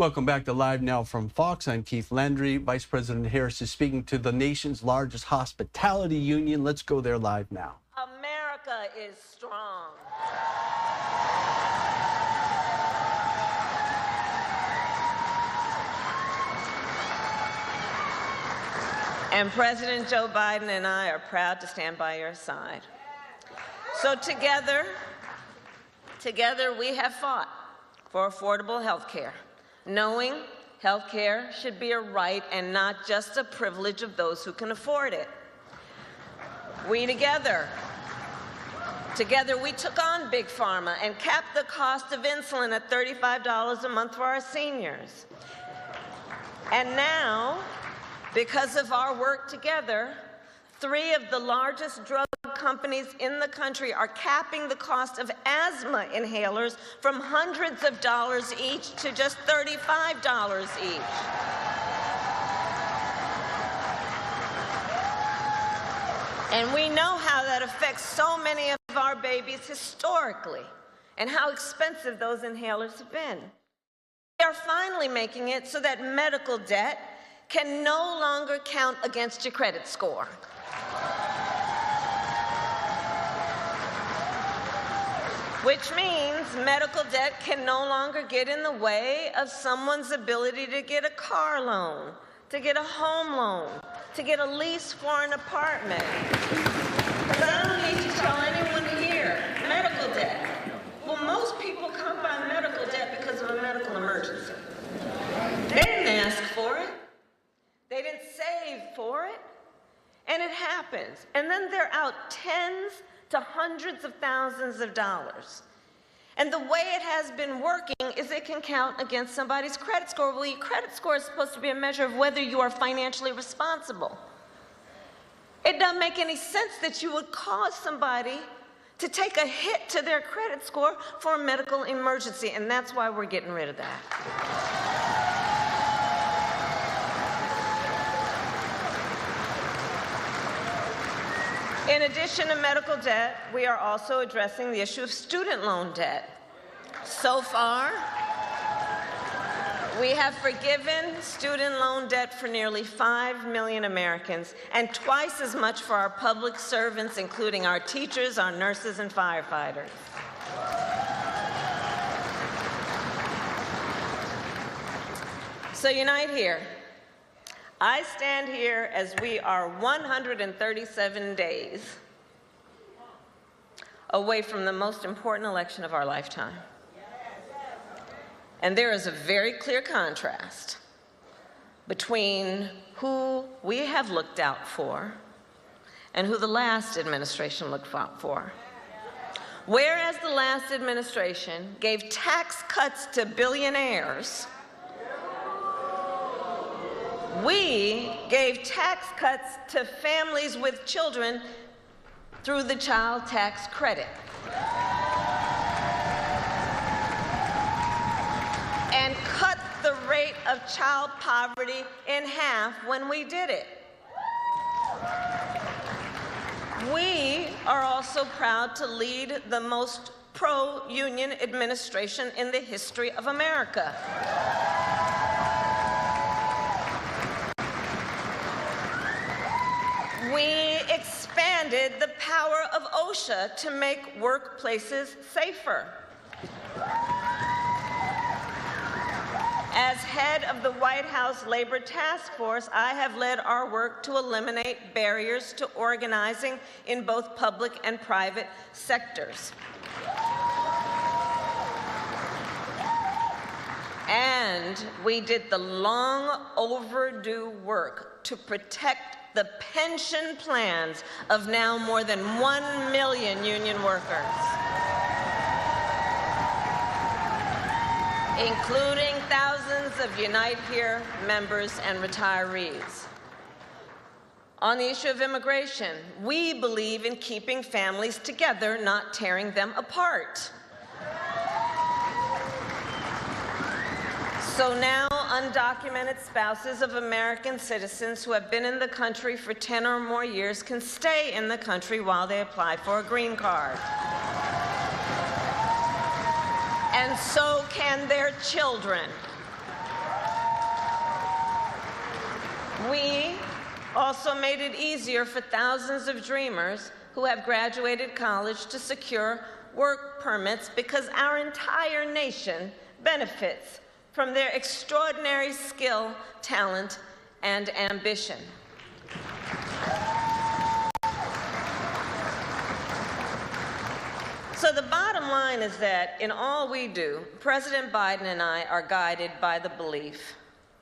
Welcome back to Live Now from Fox. I'm Keith Landry. Vice President Harris is speaking to the nation's largest hospitality union. Let's go there live now. America is strong. And President Joe Biden and I are proud to stand by your side. So together we have fought for affordable health care, knowing health care should be a right and not just a privilege of those who can afford it. Together we took on Big Pharma and capped the cost of insulin at $35 a month for our seniors. And now, because of our work together, 3 of the largest drug companies in the country are capping the cost of asthma inhalers from hundreds of dollars each to just $35 each. And we know how that affects so many of our babies historically and how expensive those inhalers have been. We are finally making it so that medical debt can no longer count against your credit score. Which means medical debt can no longer get in the way of someone's ability to get a car loan, to get a home loan, to get a lease for an apartment. Because I don't need to tell anyone here, medical debt. Well, most people come by medical debt because of a medical emergency. They didn't ask for it. They didn't save for it. And it happens. And then they're out tens to hundreds of thousands of dollars. And the way it has been working is it can count against somebody's credit score. Well, your credit score is supposed to be a measure of whether you are financially responsible. It doesn't make any sense that you would cause somebody to take a hit to their credit score for a medical emergency, and that's why we're getting rid of that. In addition to medical debt, we are also addressing the issue of student loan debt. So far, we have forgiven student loan debt for nearly 5 million Americans and twice as much for our public servants, including our teachers, our nurses, and firefighters. So unite here. I stand here as we are 137 days away from the most important election of our lifetime. And there is a very clear contrast between who we have looked out for and who the last administration looked out for. Whereas the last administration gave tax cuts to billionaires, we gave tax cuts to families with children through the child tax credit. And cut the rate of child poverty in half when we did it. We are also proud to lead the most pro-union administration in the history of America. We expanded the power of OSHA to make workplaces safer. As head of the White House Labor Task Force, I have led our work to eliminate barriers to organizing in both public and private sectors. And we did the long overdue work to protect the pension plans of now more than 1 million union workers, including thousands of Unite Here members and retirees. On the issue of immigration, we believe in keeping families together, not tearing them apart. So now undocumented spouses of American citizens who have been in the country for 10 or more years can stay in the country while they apply for a green card. And so can their children. We also made it easier for thousands of dreamers who have graduated college to secure work permits because our entire nation benefits from their extraordinary skill, talent, and ambition. So the bottom line is that in all we do, President Biden and I are guided by the belief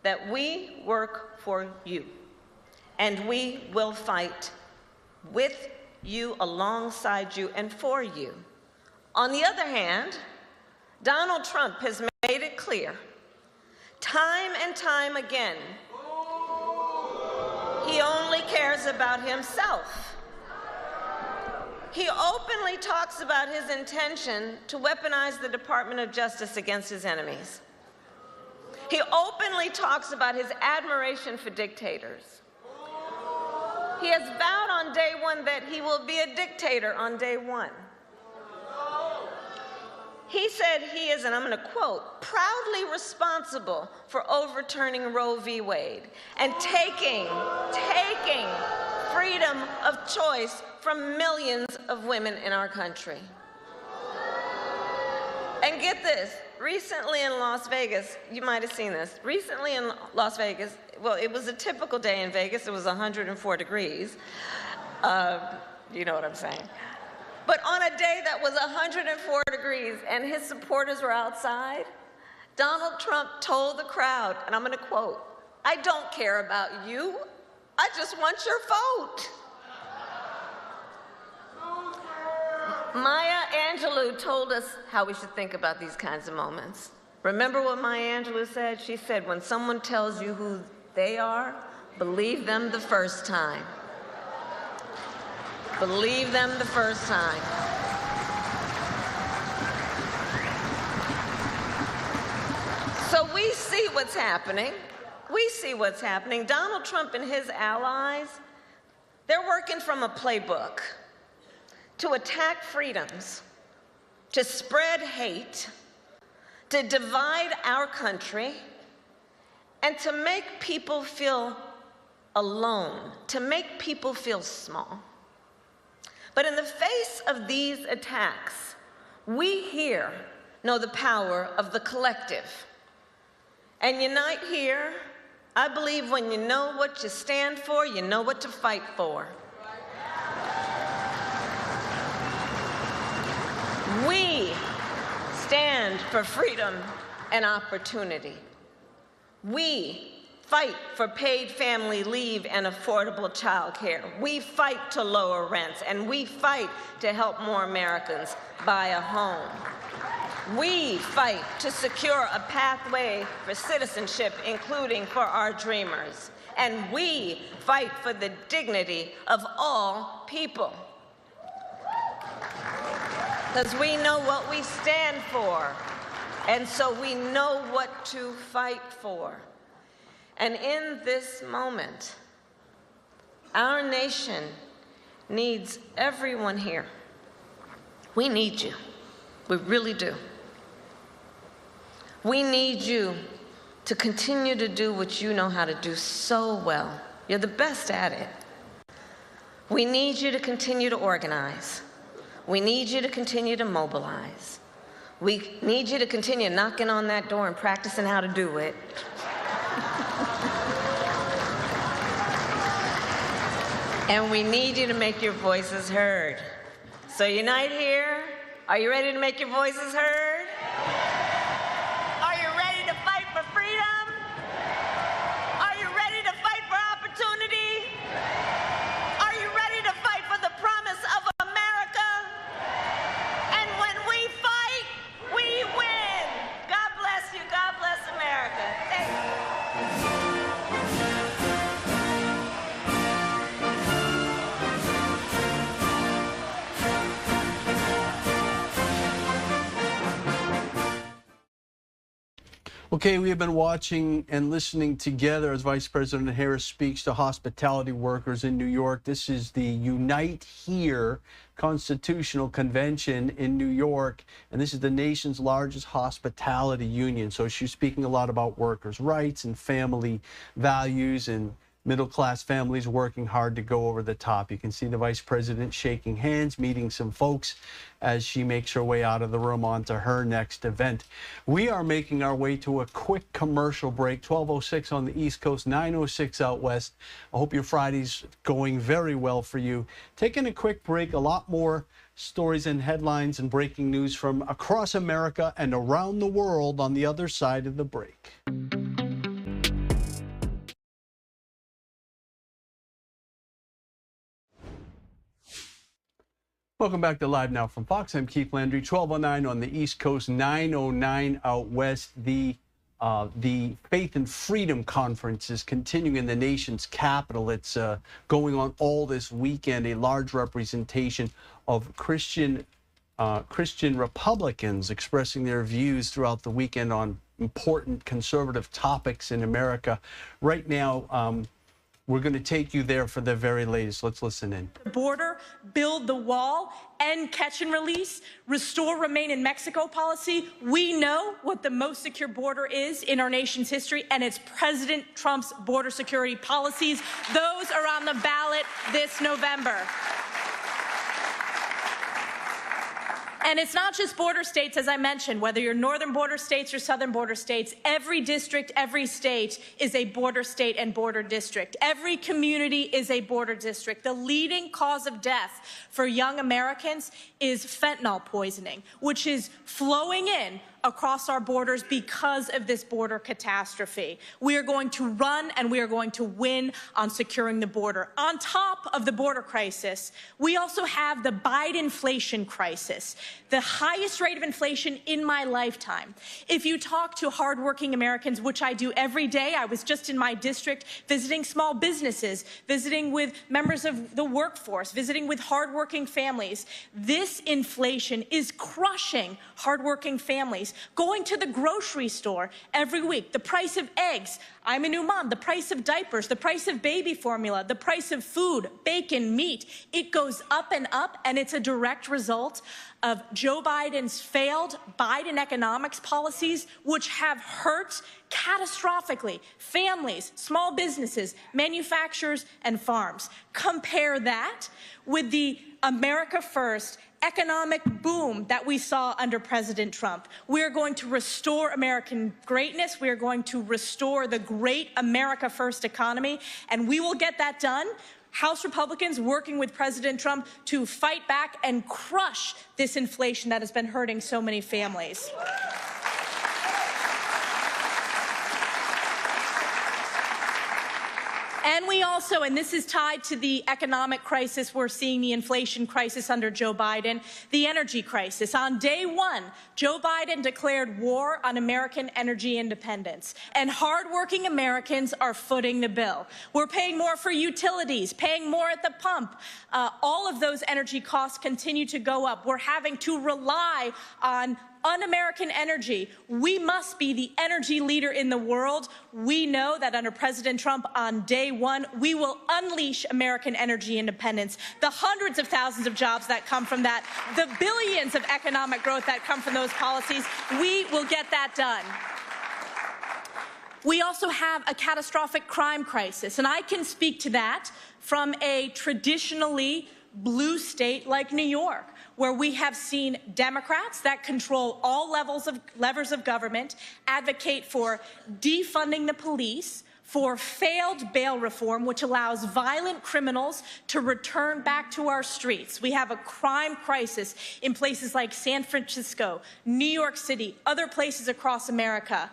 that we work for you, and we will fight with you, alongside you, and for you. On the other hand, Donald Trump has made it clear, time and time again, he only cares about himself. He openly talks about his intention to weaponize the Department of Justice against his enemies. He openly talks about his admiration for dictators. He has vowed on day one that he will be a dictator on day one. He said he is, and I'm going to quote, proudly responsible for overturning Roe v. Wade and taking freedom of choice from millions of women in our country. And get this, recently in Las Vegas, you might have seen this, recently in Las Vegas, well, it was a typical day in Vegas, it was 104 degrees, you know what I'm saying. But on a day that was 104 degrees and his supporters were outside, Donald Trump told the crowd, and I'm going to quote, "I don't care about you, I just want your vote." Maya Angelou told us how we should think about these kinds of moments. Remember what Maya Angelou said? She said, when someone tells you who they are, believe them the first time. Believe them the first time. So we see what's happening. We see what's happening. Donald Trump and his allies, they're working from a playbook to attack freedoms, to spread hate, to divide our country, and to make people feel alone, to make people feel small. But in the face of these attacks, we here know the power of the collective. And unite here, I believe when you know what you stand for, you know what to fight for. We stand for freedom and opportunity. We fight for paid family leave and affordable child care. We fight to lower rents, and we fight to help more Americans buy a home. We fight to secure a pathway for citizenship, including for our dreamers. And we fight for the dignity of all people. Because we know what we stand for, and so we know what to fight for. And in this moment, our nation needs everyone here. We need you. We really do. We need you to continue to do what you know how to do so well. You're the best at it. We need you to continue to organize. We need you to continue to mobilize. We need you to continue knocking on that door and practicing how to do it. And we need you to make your voices heard. So unite here. Are you ready to make your voices heard? Are you ready to fight for freedom? Are you ready to fight for opportunity? Are you ready to fight for the promise of America? And when we fight, we win. God bless you. God bless America. Thank you. Okay, we have been watching and listening together as Vice President Harris speaks to hospitality workers in New York. This is the Unite Here Constitutional Convention in New York, and this is the nation's largest hospitality union. So she's speaking a lot about workers' rights and family values and middle-class families working hard to go over the top. You can see the vice president shaking hands, meeting some folks as she makes her way out of the room onto her next event. We are making our way to a quick commercial break. 12:06 on the East Coast, 9:06 out west. I hope your Friday's going very well for you. Taking a quick break, a lot more stories and headlines and breaking news from across America and around the world on the other side of the break. Welcome back to Live Now from Fox. I'm Keith Landry. 12:09 on the East Coast, 9:09 out west. The Faith and Freedom Conference is continuing in the nation's capital. It's going on all this weekend. A large representation of Christian Republicans expressing their views throughout the weekend on important conservative topics in America. Right now, we're going to take you there for the very latest. Let's listen in. Border, build the wall, end catch and release, restore remain in Mexico policy. We know what the most secure border is in our nation's history, and it's President Trump's border security policies. Those are on the ballot this November. And it's not just border states, as I mentioned, whether you're northern border states or southern border states, every district, every state is a border state and border district. Every community is a border district. The leading cause of death for young Americans is fentanyl poisoning, which is flowing in across our borders because of this border catastrophe. We are going to run and we are going to win on securing the border. On top of the border crisis, we also have the Bidenflation crisis, the highest rate of inflation in my lifetime. If you talk to hardworking Americans, which I do every day, I was just in my district visiting small businesses, visiting with members of the workforce, visiting with hardworking families. This inflation is crushing hardworking families. Going to the grocery store every week, the price of eggs, I'm a new mom, the price of diapers, the price of baby formula, the price of food, bacon, meat, it goes up, and it's a direct result of Joe Biden's failed Biden economics policies, which have hurt catastrophically families, small businesses, manufacturers, and farms. Compare that with the America First economic boom that we saw under President Trump. We are going to restore American greatness. We are going to restore the great America First economy, and we will get that done. House Republicans working with President Trump to fight back and crush this inflation that has been hurting so many families. And we also, and this is tied to the economic crisis, we're seeing the inflation crisis under Joe Biden, the energy crisis. On day one, Joe Biden declared war on American energy independence, and hardworking Americans are footing the bill. We're paying more for utilities, paying more at the pump. All of those energy costs continue to go up. We're having to rely on un-American energy. We must be the energy leader in the world. We know that under President Trump on day one, we will unleash American energy independence. The hundreds of thousands of jobs that come from that, the billions of economic growth that come from those policies, we will get that done. We also have a catastrophic crime crisis, and I can speak to that from a traditionally blue state like New York, where we have seen Democrats that control all levers of government advocate for defunding the police, for failed bail reform, which allows violent criminals to return back to our streets. We have a crime crisis in places like San Francisco, New York City, other places across America.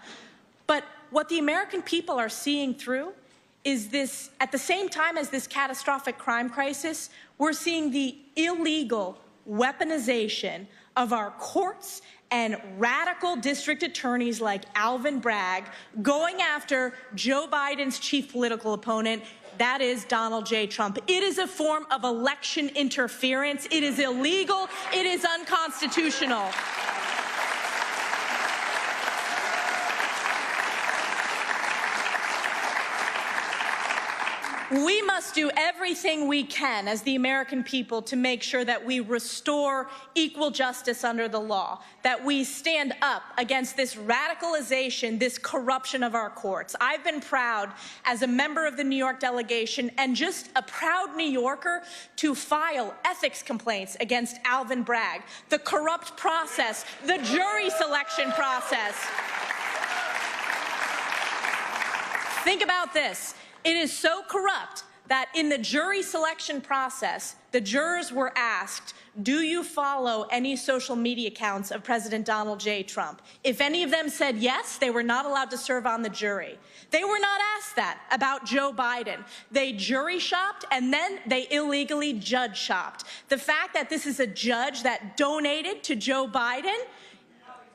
But what the American people are seeing through is this, at the same time as this catastrophic crime crisis, we're seeing the illegal weaponization of our courts and radical district attorneys like Alvin Bragg going after Joe Biden's chief political opponent, that is Donald J. Trump. It is a form of election interference. It is illegal. It is unconstitutional. We must do everything we can as the American people to make sure that we restore equal justice under the law, that we stand up against this radicalization, this corruption of our courts. I've been proud as a member of the New York delegation and just a proud New Yorker to file ethics complaints against Alvin Bragg, the corrupt process, the jury selection process. Think about this. It is so corrupt that in the jury selection process, the jurors were asked, do you follow any social media accounts of President Donald J. Trump? If any of them said yes, they were not allowed to serve on the jury. They were not asked that about Joe Biden. They jury shopped and then they illegally judge shopped. The fact that this is a judge that donated to Joe Biden,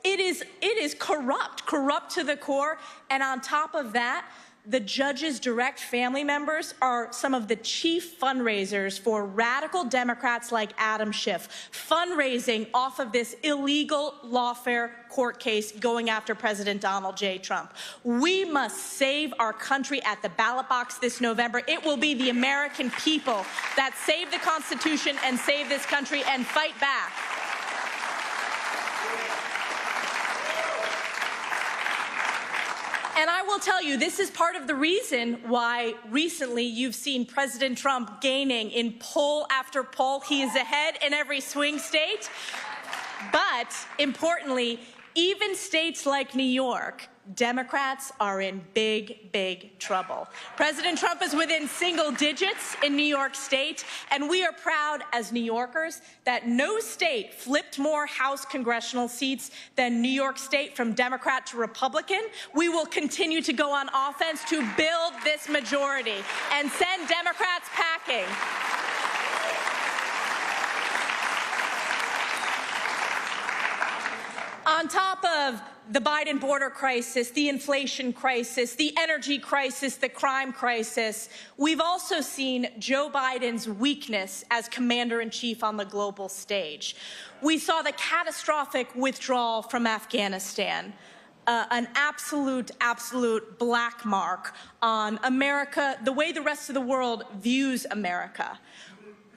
it is corrupt to the core. And on top of that, the judge's direct family members are some of the chief fundraisers for radical Democrats like Adam Schiff, fundraising off of this illegal lawfare court case going after President Donald J. Trump. We must save our country at the ballot box this November. It will be the American people that save the Constitution and save this country and fight back. And I will tell you, this is part of the reason why recently you've seen President Trump gaining in poll after poll. He is ahead in every swing state. But importantly, even states like New York, Democrats are in big, big trouble. President Trump is within single digits in New York State, and we are proud as New Yorkers that no state flipped more House congressional seats than New York State from Democrat to Republican. We will continue to go on offense to build this majority and send Democrats packing. On top of the Biden border crisis, the inflation crisis, the energy crisis, the crime crisis, we've also seen Joe Biden's weakness as commander-in-chief on the global stage. We saw the catastrophic withdrawal from Afghanistan, an absolute black mark on America, the way the rest of the world views America.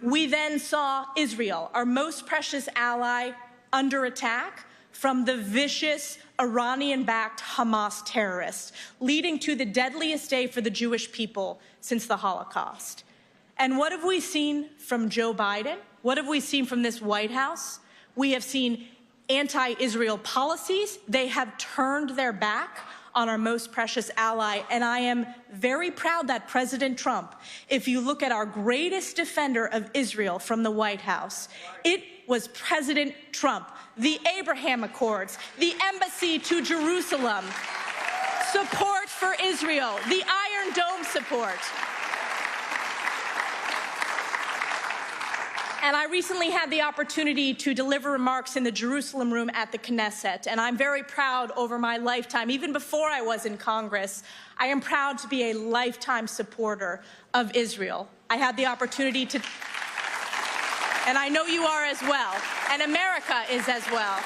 We then saw Israel, our most precious ally, under attack from the vicious Iranian-backed Hamas terrorists, leading to the deadliest day for the Jewish people since the Holocaust. And what have we seen from Joe Biden? What have we seen from this White House? We have seen anti-Israel policies. They have turned their back on our most precious ally, and I am very proud that President Trump, if you look at our greatest defender of Israel from the White House, it was President Trump. The Abraham Accords, the embassy to Jerusalem, support for Israel, the Iron Dome support. And I recently had the opportunity to deliver remarks in the Jerusalem room at the Knesset, and I'm very proud over my lifetime. Even before I was in Congress, I am proud to be a lifetime supporter of Israel. I had the opportunity to, and I know you are as well, and America is as well.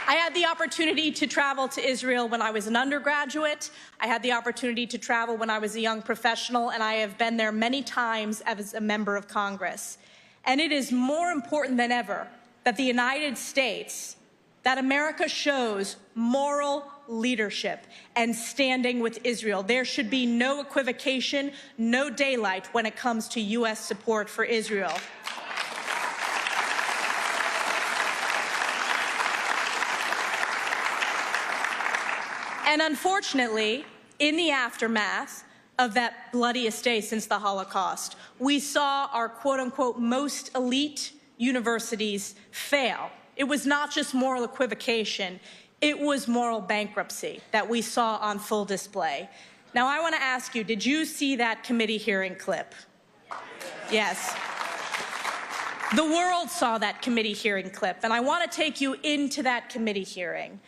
I had the opportunity to travel to Israel when I was an undergraduate. I had the opportunity to travel when I was a young professional, and I have been there many times as a member of Congress. And it is more important than ever that the United States, that America shows moral leadership and standing with Israel. There should be no equivocation, no daylight when it comes to U.S. support for Israel. And unfortunately, in the aftermath of that bloodiest day since the Holocaust, we saw our quote-unquote most elite universities fail. It was not just moral equivocation, it was moral bankruptcy that we saw on full display. Now, I want to ask you, did you see that committee hearing clip? Yes. The world saw that committee hearing clip, and I want to take you into that committee hearing.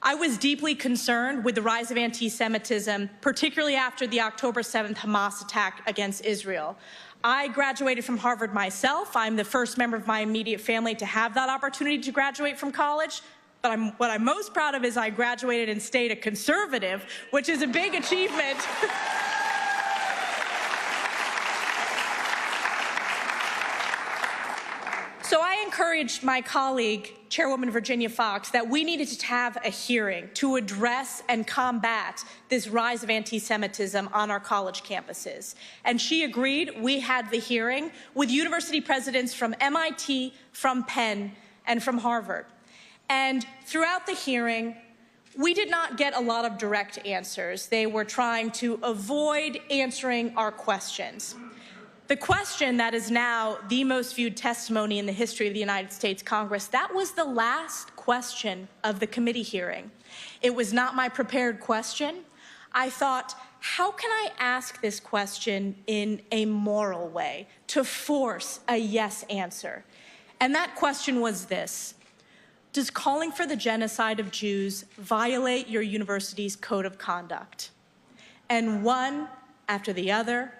I was deeply concerned with the rise of anti-Semitism, particularly after the October 7th Hamas attack against Israel. I graduated from Harvard myself. I'm the first member of my immediate family to have that opportunity to graduate from college. but what I'm most proud of is I graduated and stayed a conservative, which is a big achievement. So I encouraged my colleague, Chairwoman Virginia Foxx, that we needed to have a hearing to address and combat this rise of anti-Semitism on our college campuses. And she agreed. We had the hearing with university presidents from MIT, from Penn, and from Harvard. And throughout the hearing, we did not get a lot of direct answers. They were trying to avoid answering our questions. The question that is now the most viewed testimony in the history of the United States Congress, that was the last question of the committee hearing. It was not my prepared question. I thought, how can I ask this question in a moral way to force a yes answer? And that question was this: does calling for the genocide of Jews violate your university's code of conduct? And one after the other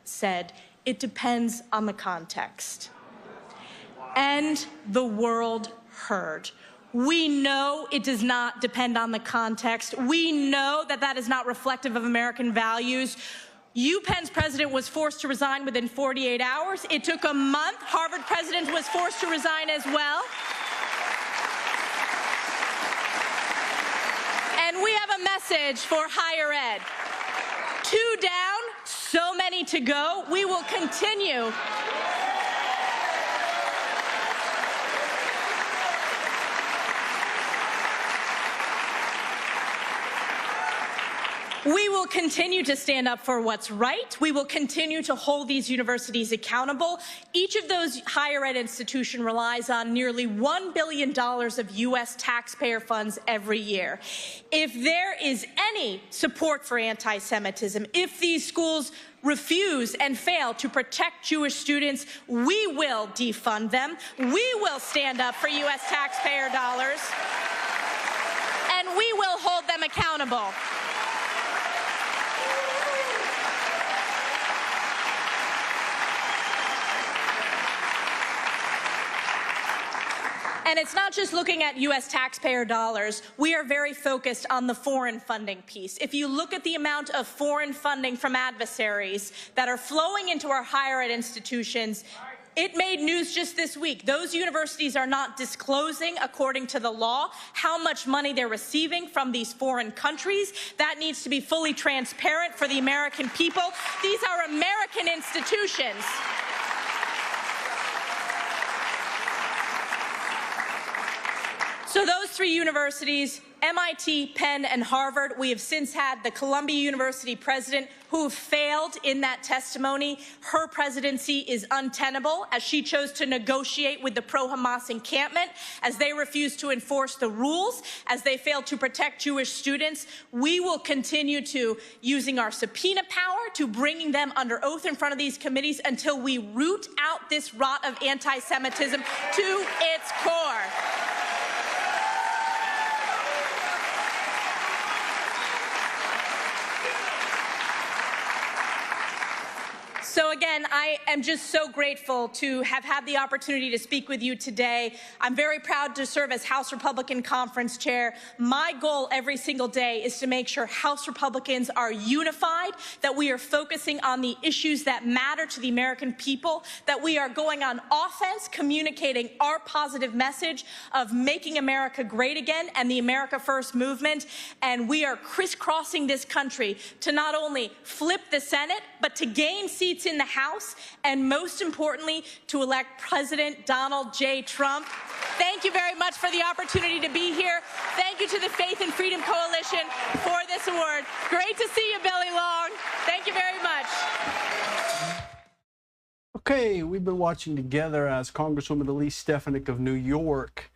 said, it depends on the context. And the world heard. We know it does not depend on the context. We know that that is not reflective of American values. UPenn's president was forced to resign within 48 hours. It took a month. Harvard president was forced to resign as well. And we have a message for higher ed. 2 down, so many to go. We will continue. We will continue to stand up for what's right. We will continue to hold these universities accountable. Each of those higher ed institutions relies on nearly $1 billion of U.S. taxpayer funds every year. If there is any support for anti-Semitism, if these schools refuse and fail to protect Jewish students, we will defund them. We will stand up for U.S. taxpayer dollars, and we will hold them accountable. And it's not just looking at U.S. taxpayer dollars. We are very focused on the foreign funding piece. If you look at the amount of foreign funding from adversaries that are flowing into our higher ed institutions, it made news just this week. Those universities are not disclosing, according to the law, how much money they're receiving from these foreign countries. That needs to be fully transparent for the American people. These are American institutions. So those 3 universities, MIT, Penn, and Harvard, we have since had the Columbia University president who failed in that testimony. Her presidency is untenable as she chose to negotiate with the pro-Hamas encampment, as they refused to enforce the rules, as they failed to protect Jewish students. We will continue to using our subpoena power to bringing them under oath in front of these committees until we root out this rot of anti-Semitism to its core. So again, I am just so grateful to have had the opportunity to speak with you today. I'm very proud to serve as House Republican Conference Chair. My goal every single day is to make sure House Republicans are unified, that we are focusing on the issues that matter to the American people, that we are going on offense, communicating our positive message of making America great again and the America First movement. And we are crisscrossing this country to not only flip the Senate, but to gain seats in the House, and most importantly, to elect President Donald J. Trump. Thank you very much for the opportunity to be here. Thank you to the Faith and Freedom Coalition for this award. Great to see you, Billy Long. Thank you very much. Okay, we've been watching together as Congresswoman Elise Stefanik of New York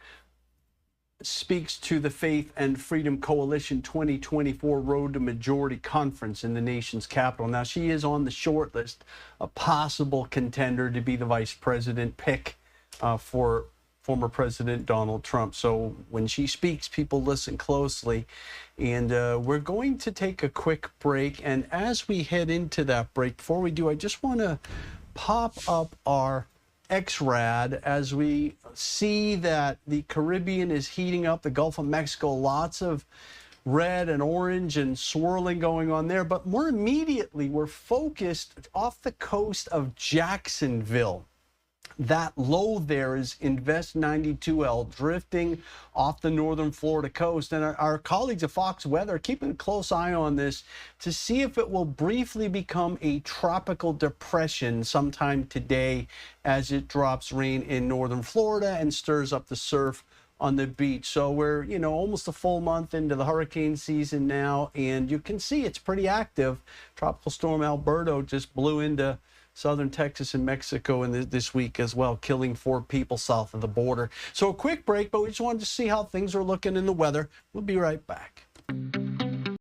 speaks to the Faith and Freedom Coalition 2024 Road to Majority Conference in the nation's capital. Now, she is on the short list, a possible contender to be the vice president pick for former President Donald Trump. So when she speaks, people listen closely. And we're going to take a quick break. And as we head into that break, before we do, I just want to pop up our XRAD as we see that the Caribbean is heating up, the Gulf of Mexico, lots of red and orange and swirling going on there. But more immediately, we're focused off the coast of Jacksonville. That low there is Invest 92L drifting off the northern Florida coast. And our colleagues at Fox Weather are keeping a close eye on this to see if it will briefly become a tropical depression sometime today as it drops rain in northern Florida and stirs up the surf on the beach. So we're, almost a full month into the hurricane season now, and you can see it's pretty active. Tropical storm Alberto just blew into southern Texas and Mexico this week as well, killing 4 people south of the border. So a quick break, but we just wanted to see how things are looking in the weather. We'll be right back.